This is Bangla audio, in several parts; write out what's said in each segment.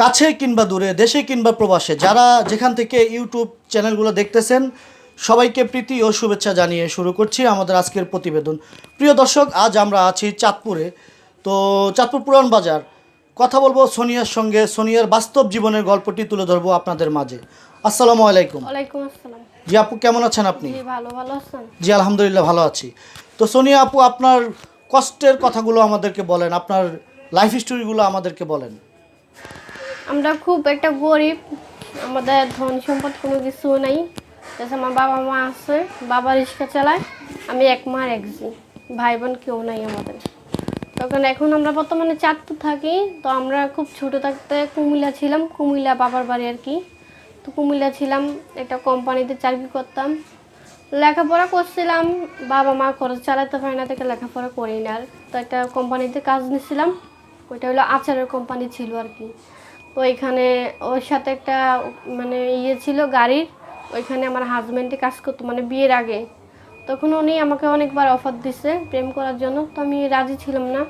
কাছে কিংবা দূরে, দেশে কিংবা প্রবাসে, যারা যেখান থেকে ইউটিউব চ্যানেলগুলো দেখতেছেন, সবাইকে প্রীতি ও শুভেচ্ছা জানিয়ে শুরু করছি আমাদের আজকের প্রতিবেদন। প্রিয় দর্শক, আজ আমরা আছি চাঁদপুরে। তো চাঁদপুর পুরান বাজার কথা বলবো সোনিয়ার সঙ্গে। সোনিয়ার বাস্তব জীবনের গল্পটি তুলে ধরবো আপনাদের মাঝে। আসসালামু আলাইকুম। ওয়ালাইকুম আসসালাম। জি আপু, কেমন আছেন আপনি? জি ভালো আছেন? জি আলহামদুলিল্লাহ ভালো আছি। তো সোনিয়া আপু, আপনার কষ্টের কথাগুলো আমাদেরকে বলেন, আপনার লাইফ স্টোরিগুলো আমাদেরকে বলেন। আমরা খুব একটা গরিব, আমাদের ধন সম্পদ কোনো কিছু নাই। আমার বাবা মা আছে, বাবা রিক্সা চালায়, আমি এক মা এক জি, ভাই বোন কেউ নাই আমাদের। তখন এখন আমরা বর্তমানে চাঁদপুর থাকি। তো আমরা খুব ছোট থাকতে কুমিল্লা ছিলাম, কুমিল্লা বাবার বাড়ি আর কি। তো কুমিল্লা ছিলাম, একটা কোম্পানিতে চাকরি করতাম, লেখাপড়া করছিলাম। বাবা মা খরচ চালাতে পারে না, থেকে লেখাপড়া করি না। তো একটা কোম্পানিতে কাজ নিয়েছিলাম, ওইটা হলো আচারের কোম্পানি ছিল আর কি। তো এখানে ওর সাথে একটা মানে ছিল গাড়ির, ওইখানে আমার হাজব্যান্ডে কাজ করতো মানে বিয়ের আগে। তখন উনি আমাকে অনেকবার অফার দিছে প্রেম করার জন্য, তো আমি রাজি ছিলাম না।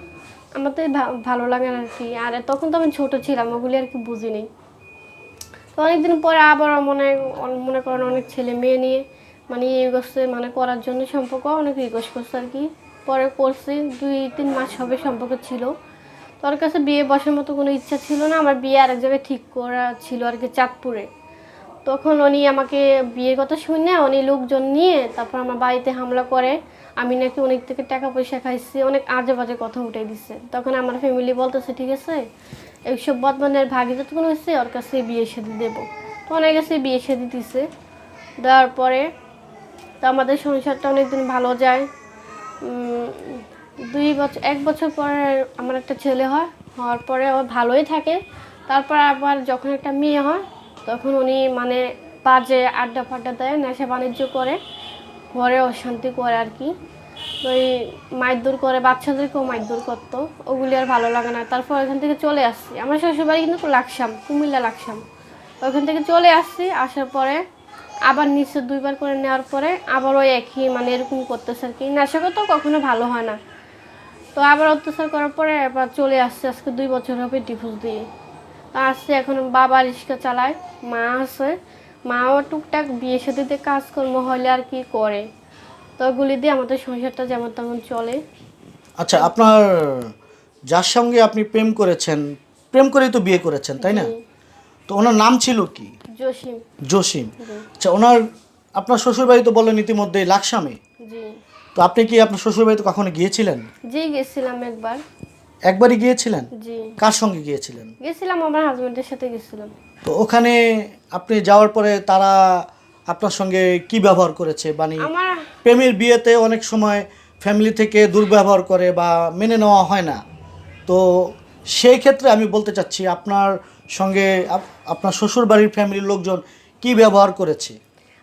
আমার তো ভালো লাগে না আর কি। আর তখন তো আমি ছোটো ছিলাম, ওগুলি আর কি বুঝিনি। তো অনেকদিন পরে আবার মনে করেন অনেক ছেলে মেয়ে নিয়ে মানে করছে, মানে করার জন্য সম্পর্ক অনেক রিকোয়েস্ট করছে আর কি। পরে করছি, 2-3 মাস হবে সম্পর্ক ছিল। তোর কাছে বিয়ে বসার মতো কোনো ইচ্ছা ছিল না, আমার বিয়ে আরেক জায়গায় ঠিক করা ছিল আর কি, চাঁদপুরে। তখন উনি আমাকে বিয়ের কথা শুনে উনি লোকজন নিয়ে তারপর আমার বাড়িতে হামলা করে। আমি নাকি অনেক থেকে টাকা পয়সা খাইছি, অনেক আজে বাজে কথা উঠে দিচ্ছে। তখন আমার ফ্যামিলি বলতেছে ঠিক আছে, এইসব বদমানের ভাগি যতক্ষণ হয়েছে ওর কাছে বিয়ে শাদি দেবো। তো অনেক কাছে বিয়ে শাদি দিছে, দেওয়ার পরে তো আমাদের সংসারটা অনেকদিন ভালো যায়। 1 বছর পরে আমার একটা ছেলে হওয়ার পরে ও ভালোই থাকে। তারপর আবার যখন একটা মেয়ে হয়, তখন উনি মানে বাজে আড্ডা ফাড্ডা দেয়, নেশা বাণিজ্য করে, ঘরে অশান্তি করে আর কি। তো ওই মারধর করে, বাচ্চাদেরকেও মারধর করতো, ওগুলি আর ভালো লাগে না। তারপর ওইখান থেকে চলে আসছি, আমার শ্বশুরবাড়ি কিন্তু লাকসাম, কুমিল্লা লাকসাম। ওইখান থেকে চলে আসছি, আসার পরে আবার নিচে 2বার করে নেওয়ার পরে আবার ওই একই মানে এরকম করতেছে আর কি। নেশাগত কখনো ভালো হয় না। তো আবার অত্যাচার করার পরে এবার চলে আসছে, আজকে 2 বছর হবে ডিভোর্স দিয়ে। তো আসছে, এখন বাবা রিক্সা চালায়, মা আছে, মাও টুকটাক বিয়ে সাথে কাজকর্ম হলে আর কি করে। তো ওগুলি দিয়ে আমাদের সংসারটা যেমন তেমন চলে। আচ্ছা, আপনার যার সঙ্গে আপনি প্রেম করেছেন, প্রেম করেই তো বিয়ে করেছেন তাই না? তো ওনার নাম ছিল কি? জসিম। জসিম। আচ্ছা, আপনার শ্বশুরবাড়ি তো বললেন ইতিমধ্যেই লাকসামে। জি। তো আপনি কি আপনার শ্বশুরবাড়িতে কখনো গিয়েছিলেন? জি গেছিলাম একবার। একবারই গিয়েছিলেন? জি কার সঙ্গে গিয়েছিলেন? গেছিলাম, আমার হাজবেন্ডের সাথে গেছিলাম। তো ওখানে আপনি যাওয়ার পরে তারা আপনার সঙ্গে কি ব্যবহার করেছে? মানে আমার প্রেমের বিয়েতে অনেক সময় ফ্যামিলি থেকে দুর্ব্যবহার করে বা মেনে নেওয়া হয় না। তো সেই ক্ষেত্রে আমি বলতে চাচ্ছি, আপনার সঙ্গে আপনার শ্বশুরবাড়ির ফ্যামিলির লোকজন কি ব্যবহার করেছে?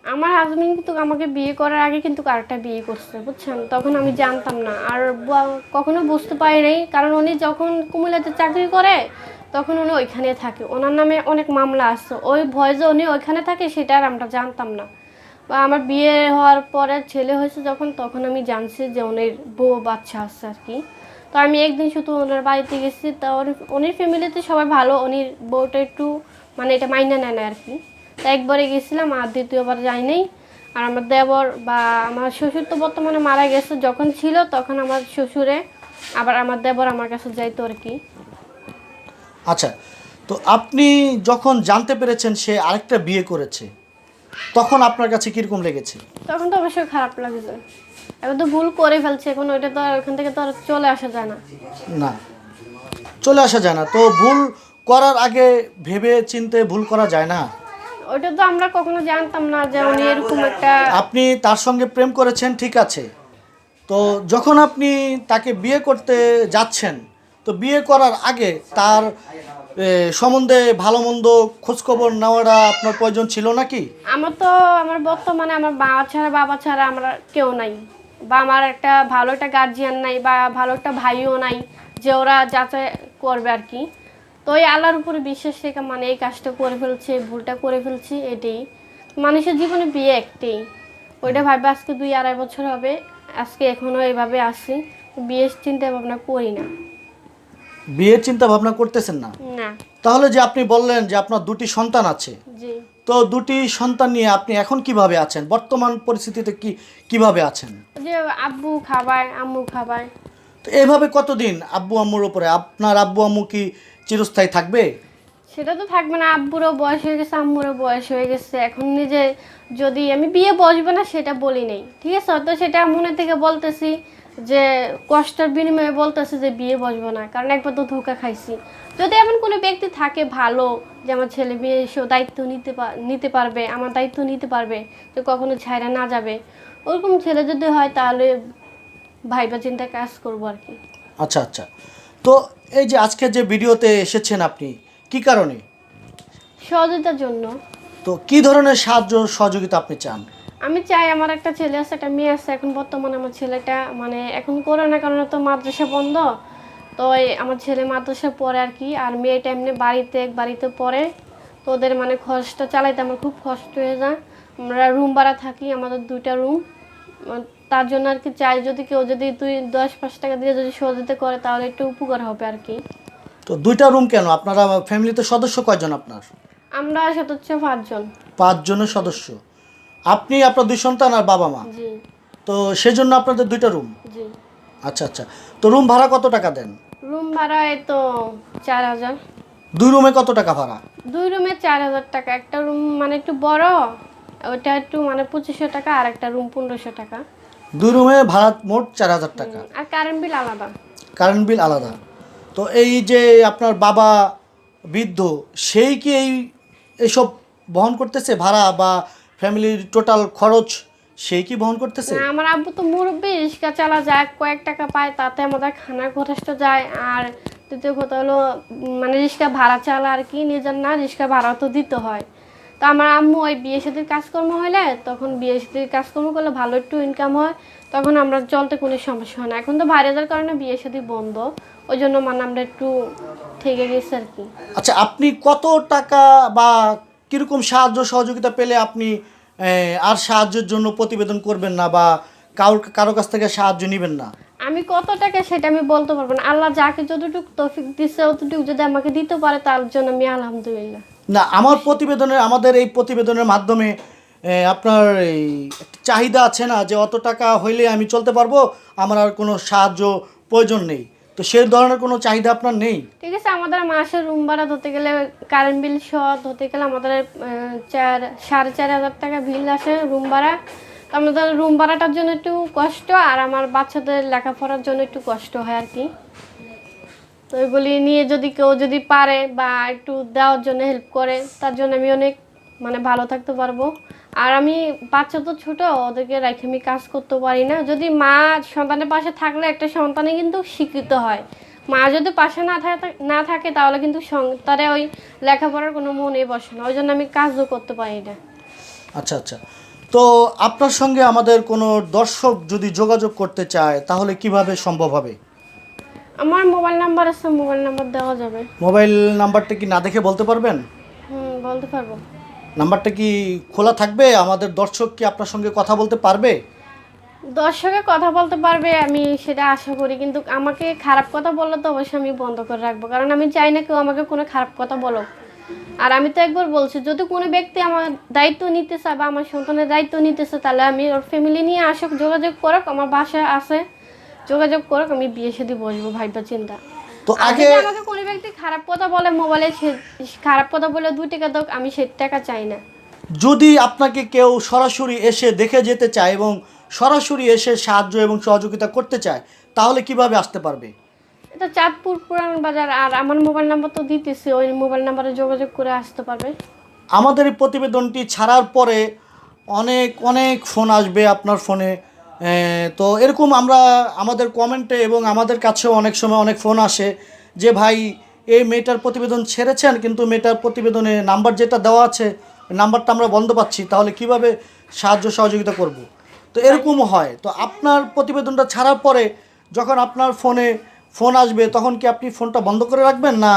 আমার হাজবেন্ড কিন্তু আমাকে বিয়ে করার আগে কিন্তু আরেকটা বিয়ে করছে, বুঝছেন? তখন আমি জানতাম না আর কখনো বুঝতে পারি নাই, কারণ উনি যখন কুমিল্লাতে চাকরি করে তখন উনি ওইখানে থাকে, ওনার নামে অনেক মামলা আসছে, ওই ভয় যে উনি ওইখানে থাকে সেটা আর আমরা জানতাম না। বা আমার বিয়ে হওয়ার পরে ছেলে হয়েছে যখন, তখন আমি জানছি যে উনির বউ বাচ্চা আছে আর কি। তো আমি একদিন শুধু ওনার বাড়িতে গেছি, তা উনির ফ্যামিলিতে সবাই ভালো, উনির বউটা একটু মানে এটা মাইনা নেয় না আর কি। তা একবারে গেছিলাম, আর দ্বিতীয়বার যাই নাই। আর আমার দেবর বা আমার শ্বশুর তো বর্তমানে মারা গেছে, যখন ছিল তখন আমার শ্বশুরে আবার আমার দেবর আমার কাছে যাইতো আর কি। আচ্ছা, তো আপনি যখন জানতে পেরেছেন সে আরেকটা বিয়ে করেছে, তখন আপনার কাছে কীরকম লেগেছে? তখন তো অবশ্যই খারাপ লাগছে, এখন তো ভুল করে ফেলছে, এখন ওইটা তো আর ওখান থেকে তো আর চলে আসা যায় না। না, চলে আসা যায় না। তো ভুল করার আগে ভেবে চিন্তে ভুল করা যায় না? ওইটা তো আমরা কখনো জানতাম না যে উনি এরকম একটা। আপনি তার সঙ্গে প্রেম করেছেন ঠিক আছে, তো যখন আপনি তাকে বিয়ে করতে যাচ্ছেন, তো বিয়ে করার আগে তার সম্বন্ধে ভালো মন্দ খোঁজখবর নেওয়াটা আপনার প্রয়োজন ছিল নাকি? আমার বর্তমানে আমার বাবা ছাড়া আমরা কেউ নাই, বা আমার একটা ভালো একটা গার্জিয়ান নাই, বা ভালো একটা ভাইও নাই যে ওরা যাচাই করবে আর কি। তো এই আল্লাহর উপরে বিশ্বাস রেখে মানে এই কাজটা করে ফেলছে, ভুলটা করে ফেলছি, এটাই। মানুষের জীবনে বিয়ে একটাই, ওইটা ভাবে আজকে 2-2.5 বছর হবে, আজকে এখনও এইভাবে আসি, বিয়ের চিন্তা ভাবনা করি না। বিয়ের চিন্তা ভাবনা করতেছেন না? না। তাহলে যে আপনি বললেন যে আপনার দুটি সন্তান আছে, জি। তো দুটি সন্তান নিয়ে আপনি এখন কিভাবে আছেন, বর্তমান পরিস্থিতিতে কিভাবে আছেন? যে আব্বু খাবায়, আম্মু খাবায়। তো এভাবে কতদিন আব্বু আম্মুর উপরে? আপনার আব্বু আম্মু কি চিরস্থায়ী থাকবে? সেটা তো থাকবে না, আব্বুরও বয়স হয়ে গেছে, আম্মুরও বয়স হয়ে গেছে। এখন নিজে যদি আমি বিয়ে বসবো না সেটা বলি নেই, ঠিক আছে? হয়তো সেটা মনে থেকে বলতেছি যে কষ্টের বিনিময়ে বলতেছি যে বিয়ে বসবো না, কারণ একবার তো ধোকা খাইছি। যদি এমন কোনো ব্যক্তি থাকে ভালো, যে আমার ছেলে বিয়ে এসেও দায়িত্ব নিতে পারবে, আমার দায়িত্ব নিতে পারবে, যে কখনো ছাইরা না যাবে, ওরকম ছেলে যদি হয় তাহলে ভাইবা চিন্তা কাজ করবো আর কি। আচ্ছা আচ্ছা। তো এই যে আজকে যে ভিডিওতে এসেছেন আপনি, কি কারণে? সহযোগিতার জন্য। তো কি ধরনের সাহায্য সহযোগিতা আপনি চান? আমি চাই, আমার একটা ছেলে আছে, একটা মেয়ে আছে। এখন বর্তমানে আমার ছেলেটা মানে এখন করোনার কারণে তো মাদ্রাসা বন্ধ, তো আমার ছেলে মাদ্রাসা পড়ে আর কি, আর মেয়েটা এমনি বাড়িতে পড়ে। তো ওদের মানে খরচটা চালাইতে আমার খুব কষ্ট হয়ে যায়। আমরা রুম ভাড়া থাকি, আমাদের 2টা রুম। তার জন্য আর কি চাই, যদি কেউ যদি 10-5 টাকা দিয়ে যদি সহযোগিতা করে তাহলে একটু উপকার হবে আর কি। তো দুইটা রুম কেন? আপনারা ফ্যামিলিতে সদস্য কয়জন আপনার? আমরা সদস্য 5 জন। 5 জনের সদস্য। আপনি, আপনার 2 সন্তান আর বাবা মা। জি। তো সেজন্য আপনাদের 2টা রুম। জি। আচ্ছা আচ্ছা। তো রুম ভাড়া কত টাকা দেন? রুম ভাড়া এই তো 4000। 2 রুমে কত টাকা ভাড়া? 2 রুমে 4000 টাকা। একটা রুম মানে একটু বড়, ওটা একটু মানে 2500 টাকা, আর একটা রুম 1500 টাকা। 2 রুমে ভাড়া মোট 4000 টাকা। আর কারেন্ট বিল আলাদা। কারেন্ট বিল আলাদা। তো এই যে আপনার বাবা বৃদ্ধ, সেই কি এইসব বহন করতেছে ভাড়া বা ফ্যামিলির টোটাল খরচ সেই কি বহন করতেছে? না, আমার আব্বু তো মুরব্বী, রিক্সা চালা যায়, কয়েক টাকা পায়, তাতে আমাদের খানার খরচটা যায়। আর দ্বিতীয় কথা হলো মানে রিক্সা ভাড়া চালা আর কি, নিজের না, রিক্সা ভাড়া তো দিতে হয়। তো আমার আম্মু ওই বিয়ে শাদীর কাজকর্ম হলে, তখন বিয়ে শাদীর কাজকর্ম করলে ভালো একটু ইনকাম হয়, তখন আমরা চলতে কোনো সমস্যা হয় না। এখন তো ভাইরাজের কারণে বিয়ে শাদী বন্ধ, ওই জন্য মানে আমরা একটু থেকে গেছি আর কি। আচ্ছা, আপনি কত টাকা বা কীরকম সাহায্য সহযোগিতা পেলে আপনি আর সাহায্যের জন্য প্রতিবেদন করবেন না বা কারো কাছ থেকে সাহায্য নেবেন না? আমি কত টাকা সেটা আমি বলতে পারবো না। আল্লাহ যাকে যতটুকু তৌফিক দিচ্ছে অতটুকু যদি আমাকে দিতে পারে তার জন্য আমি আলহামদুলিল্লাহ। না, আমাদের এই প্রতিবেদনের মাধ্যমে আপনার এই একটা চাহিদা আছে না যে অত টাকা হইলে আমি চলতে পারবো, আমার আর কোনো সাহায্য প্রয়োজন নেই, তো সেই ধরনের কোনো চাহিদা আপনার নেই? ঠিক আছে, আমাদের মাসে রুম ভাড়া ধরতে গেলে, কারেন্ট বিল সহ ধরতে গেলে আমাদের 4,500 টাকা বিল আসে রুম ভাড়া। তো আমাদের রুম ভাড়াটার জন্য একটু কষ্ট, আর আমার বাচ্চাদের লেখাপড়ার জন্য একটু কষ্ট হয় আর কি। তো এগুলি নিয়ে যদি কেউ যদি পারে বা একটু দেওয়ার জন্য হেল্প করে, তার জন্য আমি অনেক মানে ভালো থাকতে পারবো। আর আমি বাচ্চা তো ছোট, ওদেরকে রেখে আমি কাজ করতে পারি না। যদি মা সন্তানের পাশে থাকলে একটা সন্তানই কিন্তু শিক্ষিত হয়। মা যদি পাশে না থাকে তাহলে কিন্তু সন্তানে ওই লেখাপড়ার কোনো মনে বসে না, ওই জন্য আমি কাজও করতে পারি না। আচ্ছা আচ্ছা। তো আপনার সঙ্গে আমাদের কোনো দর্শক যদি যোগাযোগ করতে চায় তাহলে কিভাবে সম্ভব হবে? আমার মোবাইল নাম্বার আছে, মোবাইল নাম্বার দেওয়া যাবে। মোবাইল নাম্বারটা কি না দেখে বলতে পারবেন? বলতে পারবো। নাম্বারটা কি খোলা থাকবে? আমাদের দর্শক কি আপনার সঙ্গে কথা বলতে পারবে? দর্শকের কথা বলতে পারবে, আমি সেটা আশা করি, কিন্তু আমাকে খারাপ কথা বললে তো অবশ্যই আমি বন্ধ করে রাখবো, কারণ আমি চাই না কেউ আমাকে কোনো খারাপ কথা বলো। আর আমি তো একবার বলছি, যদি কোনো ব্যক্তি আমার দায়িত্ব নিতে চায় বা আমার সন্তানের দায়িত্ব নিতে চায়, তাহলে আমি ওর ফ্যামিলি নিয়ে আসুক, যোগাযোগ করুক, আমার বাসায় আছে, যোগাযোগ করুক, আমি বিয়ে শাদী বসবো ভাইবা চিন্তা। তো আর আগে যদি আমাকে কোনো ব্যক্তি খারাপ কথা বলে মোবাইলে, খারাপ কথা বলে 2 টাকা দাও, আমি সে টাকা চাই না। যদি আপনাকে কেউ সরাসরি এসে দেখে যেতে চায় এবং সরাসরি এসে সাহায্য এবং সহযোগিতা করতে চায়, তাহলে কিভাবে আসতে পারবে? এটা চাঁদপুর পুরান বাজার, আর আমার মোবাইল নাম্বার তো দিতেছি, ওই মোবাইল নাম্বারে যোগাযোগ করে আসতে পারবে। আমাদের এই প্রতিবেদনটি ছাড়ার পরে অনেক অনেক ফোন আসবে আপনার ফোনে। তো এরকম আমাদের কমেন্টে এবং আমাদের কাছেও অনেক সময় অনেক ফোন আসে যে ভাই এই মেয়েটার প্রতিবেদন ছেড়েছেন, কিন্তু মেয়েটার প্রতিবেদনে নাম্বার যেটা দেওয়া আছে নাম্বারটা আমরা বন্ধ পাচ্ছি, তাহলে কিভাবে সাহায্য সহযোগিতা করব? তো এরকমও হয়। তো আপনার প্রতিবেদনটা ছাড়ার পরে যখন আপনার ফোনে ফোন আসবে তখন কি আপনি ফোনটা বন্ধ করে রাখবেন, না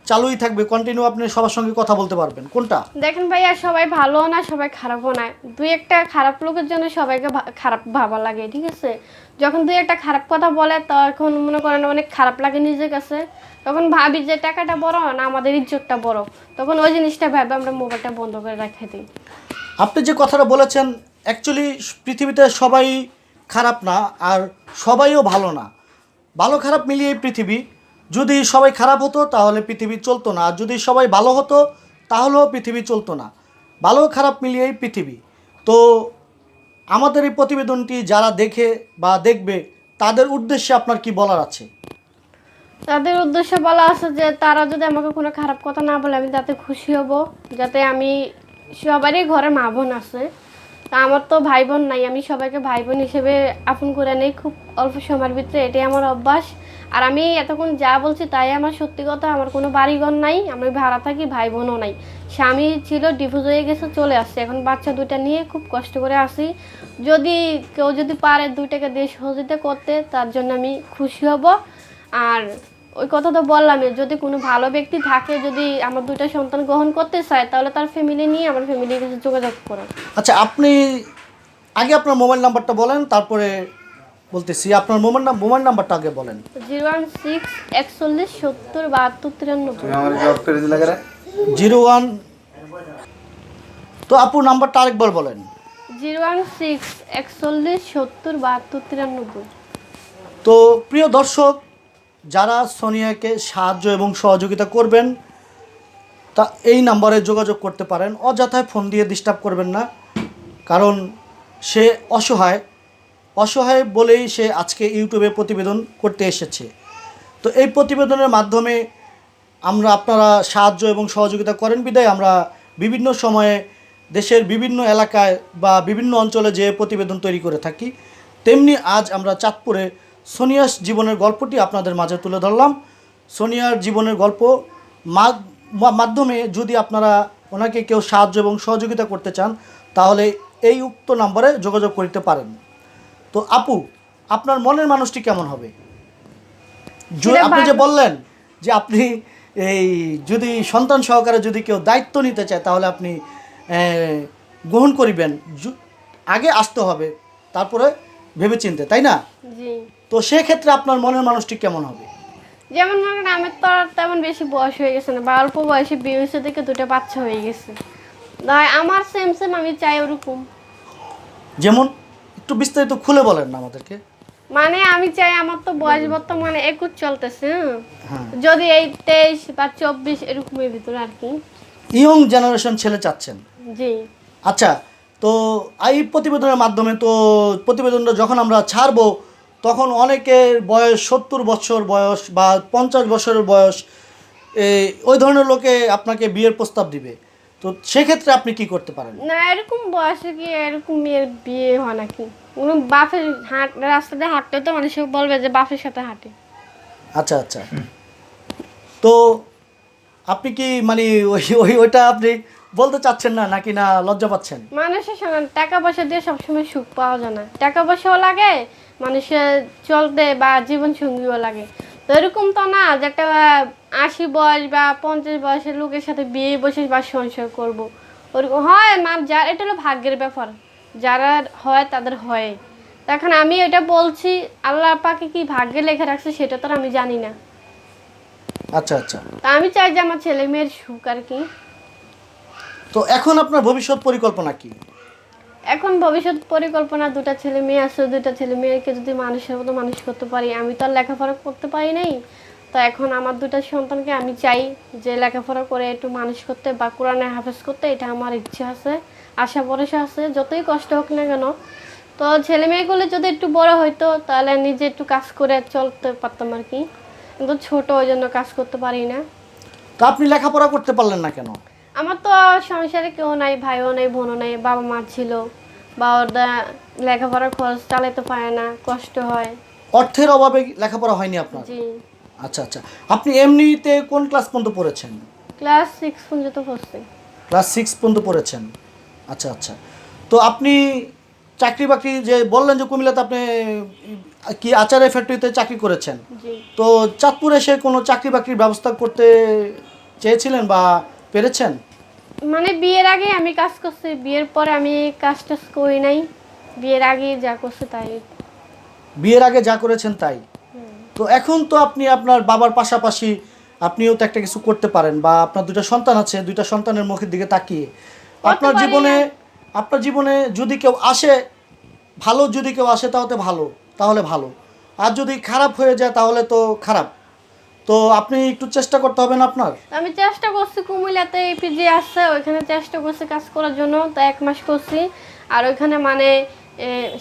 চালুই থাকবে, কন্টিনিউ আপনি সবার সঙ্গে কথা বলতে পারবেন? কোনটা? দেখেন ভাইয়া, সবাই ভালো না, সবাই খারাপও না। দুই একটা খারাপ লোকের জন্য সবাইকে খারাপ ভাবা লাগে, ঠিক আছে? যখন দুই একটা খারাপ কথা বলে তখন মনে করেন অনেক খারাপ লাগে নিজের কাছে। তখন ভাবি যে টাকাটা বড় না, আমাদের ইজ্জতটা বড়। তখন ওই জিনিসটা ভাবে আমরা মোবাইলটা বন্ধ করে রেখে দিই। আপনি যে কথাটা বলেছেন, অ্যাকচুয়ালি পৃথিবীতে সবাই খারাপ না, আর সবাইও ভালো না। ভালো খারাপ মিলিয়ে পৃথিবী। যদি সবাই খারাপ হতো তাহলে পৃথিবী চলতো না, আর যদি সবাই ভালো হতো তাহলেও পৃথিবী চলতো না। ভালো খারাপ মিলিয়েই পৃথিবী। তো আমাদের এই প্রতিবেদনটি যারা দেখে বা দেখবে তাদের উদ্দেশ্যে আপনার কি বলার আছে? তাদের উদ্দেশ্যে বলা আছে যে তারা যদি আমাকে কোনো খারাপ কথা না বলে আমি তাতে খুশি হব। যাতে আমি, সবারই ঘরে মা বোন আছে, তা আমার তো ভাই বোন নাই, আমি সবাইকে ভাই বোন হিসেবে আপন করে নেই খুব অল্প সময়ের ভিতরে, এটাই আমার অভ্যাস। আর আমি এতক্ষণ যা বলছি তাই আমার সত্যি কথা। আমার কোনো বাড়িঘর নাই, আমি ভাড়া থাকি, ভাই বোনও নাই। স্বামী ছিল, ডিভোর্স হয়ে গেছে, চলে আসছে। এখন বাচ্চা দুইটা নিয়ে খুব কষ্ট করে আসি। যদি কেউ যদি পারে 2 টাকা দিয়ে সহযোগিতা করতে, তার জন্য আমি খুশি হব। আর ওই কথা তো বললামই, যদি কোনো ভালো ব্যক্তি থাকে, যদি আমার 2টা সন্তান গ্রহণ করতে চায়, তাহলে তার ফ্যামিলি নিয়ে আমার ফ্যামিলির কাছে যোগাযোগ করে। আচ্ছা, আপনি আগে আপনার মোবাইল নাম্বারটা বলেন, তারপরে বলতেছি। আপনার মোবাইল নাম্বারটা আগে বলেন। 016 41 70 72 93। 01। তো আপুর নাম্বারটা আরেকবার বলেন। 016 41 70 72 93। তো প্রিয় দর্শক, যারা সোনিয়াকে সাহায্য এবং সহযোগিতা করবেন তা এই নাম্বারে যোগাযোগ করতে পারেন। অযথায় ফোন দিয়ে ডিস্টার্ব করবেন না, কারণ সে অসহায় বলেই সে আজকে ইউটিউবে প্রতিবেদন করতে এসেছে। তো এই প্রতিবেদনের মাধ্যমে আপনারা সাহায্য এবং সহযোগিতা করেন বিধায় আমরা বিভিন্ন সময়ে দেশের বিভিন্ন এলাকায় বা বিভিন্ন অঞ্চলে যে প্রতিবেদন তৈরি করে থাকি। তেমনি আজ আমরা চাঁদপুরে সোনিয়ার জীবনের গল্পটি আপনাদের মাঝে তুলে ধরলাম। সোনিয়ার জীবনের গল্প মাধ্যমে যদি আপনারা ওনাকে কেউ সাহায্য এবং সহযোগিতা করতে চান তাহলে এই উক্ত নম্বরে যোগাযোগ করতে পারেন। তো আপু, আপনার মনের মানুষটি কেমন হবে? আপনি যে বললেন যে আপনি এই যদি সন্তান সহকারে যদি কেউ দায়িত্ব নিতে চায় তাহলে আপনি গ্রহণ করিবেন, আগে আসতে হবে, তারপরে ভেবেচিন্তে, তাই না? জি। তো সেক্ষেত্রে আপনার মনের মানুষটি কেমন হবে? যেমন মনে করেন আমার তো আর তেমন বেশি বয়স হয়ে গেছে না, বা অল্প বয়সে বিয়ে হয়েছে থেকে 2টা বাচ্চা হয়ে গেছে। তাই আমার সেম আমি চাই ওরকম। যেমন একটু বিস্তারিত খুলে বলেন না আমাদেরকে। মানে আমি চাই, আমার তো বয়স বর্তমানে 21 চলতেছে, হ্যাঁ, যদি এই 23 বা 24 এরকমের ভিতরে আর কি। ইয়ং জেনারেশন ছেলে চাচ্ছেন? জি। আচ্ছা, তো এই প্রতিবেদনের মাধ্যমে তো প্রতিবেদনটা যখন আমরা ছাড়বো তখন অনেকের বয়স 70 বছর বয়স বা 50 বছরের বয়স, ওই ধরনের লোকে আপনাকে বিয়ের প্রস্তাব দিবে। তো সেক্ষেত্রে আপনি কি করতে পারেন? না, এরকম বয়সে কি এরকম মেয়ের বিয়ে হয় নাকি? কোনো বাপের রাস্তাতে হাঁটতে তো মানুষ বলবে যে বাপের সাথে হাঁটে। আচ্ছা আচ্ছা। তো আপনি কি মানে ওইটা আপনি বলতে চাচ্ছেন না, নাকি না লজ্জা পাচ্ছেন? মানুষের শোনেন, টাকা পয়সা দিয়ে সবসময় সুখ পাওয়া যায় না। টাকা পয়সাও লাগে, মানুষের চলতে বা জীবন সঙ্গীও লাগে। তো এরকম তো না যে একটা 80 বয়স বা 50 বয়সের লোকের সাথে বিয়ে বসে বা সংসার করবো। ওরকম হয় না, যার এটা হলো ভাগ্যের ব্যাপার, যারা হয় তাদের হয়। এখন আমি এটা বলছি, আল্লাহ পাকে কি ভাগ্যে লেখা রাখছে সেটা তো আমি জানি না। আচ্ছা আচ্ছা। তা আমি চাই যে আমার ছেলে মেয়ের সুখ আর কি। তো এখন আপনার ভবিষ্যৎ পরিকল্পনা কি? এখন ভবিষ্যৎ পরিকল্পনা, 2টা ছেলে মেয়ে আছে, 2টা ছেলে মেয়েকে যদি মানুষের মতো মানুষ করতে পারি। আমি তো আর লেখাপড়া করতে পারি নাই, তো এখন আমার 2টা সন্তানকে আমি চাই যে লেখাপড়া করে একটু মানুষ করতে বা কোরআনে হাফেজ করতে। এটা আমার ইচ্ছা আছে, আশা ভরসা আছে, যতই কষ্ট হোক না কেন। তো ছেলে মেয়েগুলো যদি একটু বড় হইতো তাহলে নিজে একটু কাজ করে চলতে পারতাম আর কি, কিন্তু ছোট, ওই জন্য কাজ করতে পারি না। তো আপনি লেখাপড়া করতে পারলেন না কেন? আমার তো সংসারে কেউ নাই, ভাইও নাই, বোনও নাই, বাবা মা ছিল, বা ওরা লেখাপড়ার খরচ চালাতে পারে না, কষ্ট হয়। অর্থের অভাবে লেখাপড়া হয়নি আপনার? জি। আচ্ছা আচ্ছা। আপনি এমনিতে কোন ক্লাস পর্যন্ত পড়েছেন? ক্লাস 6 পর্যন্ত পড়ছি। ক্লাস 6 পর্যন্ত পড়েছেন। আচ্ছা আচ্ছা। তো আপনি চাকরি বাকরি যে বললেন যে কুমিল্লাতে আপনি কি আচারের ফ্যাক্টরিতে চাকরি করেছেন, জি। তো চাঁদপুরে এসে কোনো চাকরি বাকরির ব্যবস্থা করতে চেয়েছিলেন বা পেরেছেন? মানে বিয়ের আগে আমি কাজ করছি, বিয়ের পরে আমি কাজ টাজ করি নাই। বিয়ের আগে যা করছি তাই। বিয়ের আগে যা করেছেন তাই। তো এখন তো আপনি আপনার বাবার পাশাপাশি আপনিও তো একটা কিছু করতে পারেন, বা আপনার দুইটা সন্তান আছে, দুইটা সন্তানের মুখের দিকে তাকিয়ে আপনার পারি জীবনে না। আপনার জীবনে যদি কেউ আসে, ভালো যদি কেউ আসে তাহলে ভালো, আর যদি খারাপ হয়ে যায় তাহলে তো খারাপ। তো আপনি একটু চেষ্টা করতে হবে না আপনার? আমি চেষ্টা করছি কুমিল্লাতে পিজি আছে, ওইখানে চেষ্টা করছি কাজ করার জন্য, তো 1 মাস করছি। আর ওইখানে মানে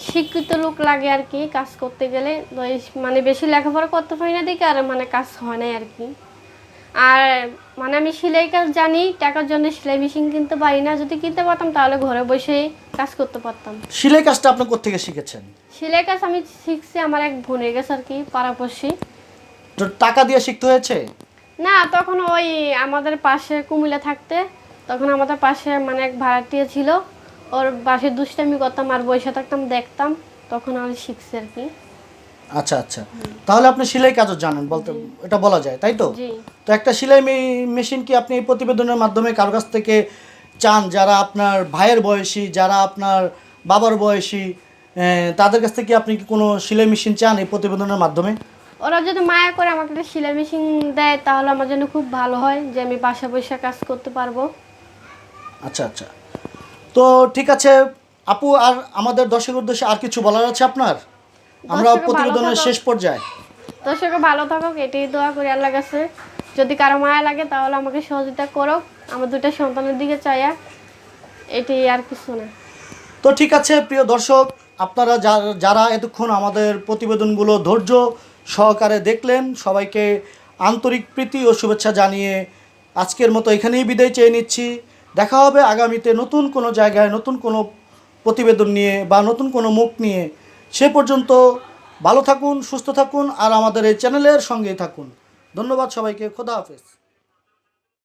শিক্ষিত লোক লাগে আর কি কাজ করতে গেলে, তো মানে বেশি লেখাপড়া করতে পারি না দেখে আর মানে কাজ হয় নাই আর কি। আর মানে আমি সেলাই কাজ জানি, টাকার জন্য সেলাই মেশিন কিনতে পারি না, যদি কিনতে পারতাম তাহলে ঘরে বসেই কাজ করতে পারতাম। সেলাই কাজটা আপনি কোত্থেকে শিখেছেন? সেলাই কাজ আমি শিখছি আমার এক বোনের কাছে আর কি, পাড়াপড়শি। তো টাকা দিয়ে শিখতে হয়েছে? না, তখন ওই আমাদের পাশে কুমিল্লা থাকতে, তখন আমাদের পাশে মানে এক ভাড়াটিয়া ছিল, ওর বাসে দুষ্টামি করতাম আর বসে থাকতাম দেখতাম, তখন আমি শিখছি আর কি। আচ্ছা আচ্ছা, তাহলে আপনি সেলাই কাজও জানেন বলতে, এটা বলা যায় তাই তো? জি। তো একটা সেলাই মেশিন কি আপনি এই প্রতিবেদনের মাধ্যমে কারো কাছ থেকে চান, যারা আপনার ভাইয়ের বয়সী, যারা আপনার বাবার বয়সী, তাদের কাছ থেকে আপনি কি কোনো সেলাই মেশিন চান এই প্রতিবেদনের মাধ্যমে? ওরা যদি মায়া করে আমাকে একটা সেলাই মেশিন দেয় তাহলে আমার জন্য খুব ভালো হয়, যে আমি বাসা বসে কাজ করতে পারবো। আচ্ছা আচ্ছা, তো ঠিক আছে আপু, আর আমাদের দর্শকের উদ্দেশ্যে আর কিছু বলার আছে আপনার? আমরা দর্শকে ভালো প্রতিবেদনের থাকুক। শেষ পর্যায়ে। দর্শকে ভালো থাকুক এটাই দোয়া করি আল্লাহর কাছে। যদি কারো মায়া লাগে তাহলে আমাকে সহযোগিতা করো, আমার 2টা সন্তানের দিকে চাইয়া, এটাই আর কিছু না। তো ঠিক আছে প্রিয় দর্শক, আপনারা যারা এতক্ষণ আমাদের প্রতিবেদনগুলো ধৈর্য সহকারে দেখলেন, সবাইকে আন্তরিক প্রীতি ও শুভেচ্ছা জানিয়ে আজকের মতো এখানেই বিদায় চেয়ে নিচ্ছি। দেখা হবে আগামীতে নতুন কোনো জায়গায়, নতুন কোনো প্রতিবেদন নিয়ে বা নতুন কোনো মুখ নিয়ে। সে পর্যন্ত ভালো থাকুন, সুস্থ থাকুন, আর আমাদের এই চ্যানেলের সঙ্গেই থাকুন। ধন্যবাদ সবাইকে, খোদা হাফেজ।